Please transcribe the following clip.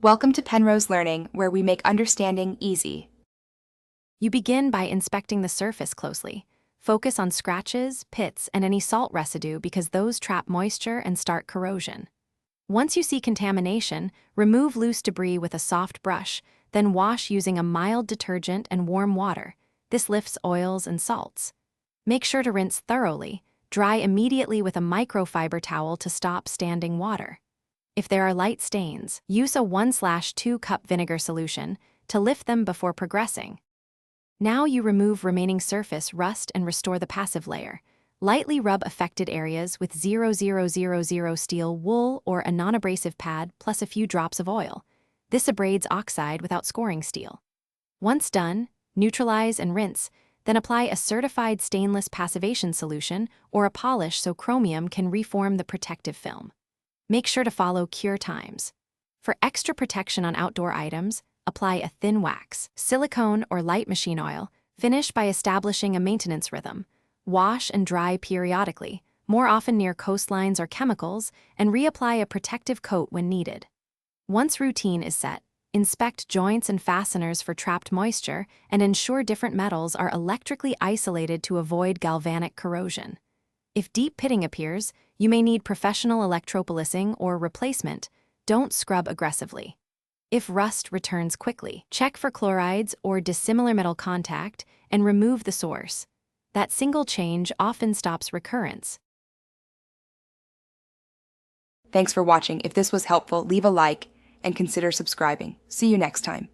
Welcome to Penrose Learning, where we make understanding easy. You begin by inspecting the surface closely. Focus on scratches, pits, and any salt residue because those trap moisture and start corrosion. Once you see contamination, remove loose debris with a soft brush, then wash using a mild detergent and warm water. This lifts oils and salts. Make sure to rinse thoroughly. Dry immediately with a microfiber towel to stop standing water. If there are light stains, use a 1/2 cup vinegar solution to lift them before progressing. Now you remove remaining surface rust and restore the passive layer. Lightly rub affected areas with 0000 steel wool or a non-abrasive pad plus a few drops of oil. This abrades oxide without scoring steel. Once done, neutralize and rinse, then apply a certified stainless passivation solution or a polish so chromium can reform the protective film. Make sure to follow cure times. For extra protection on outdoor items, apply a thin wax, silicone, or light machine oil. Finish by establishing a maintenance rhythm. Wash and dry periodically, more often near coastlines or chemicals, and reapply a protective coat when needed. Once routine is set, inspect joints and fasteners for trapped moisture and ensure different metals are electrically isolated to avoid galvanic corrosion. If deep pitting appears, you may need professional electropolising or replacement. Don't scrub aggressively. If rust returns quickly, check for chlorides or dissimilar metal contact and remove the source. That single change often stops recurrence. Thanks for watching. If this was helpful, leave a like and consider subscribing. See you next time.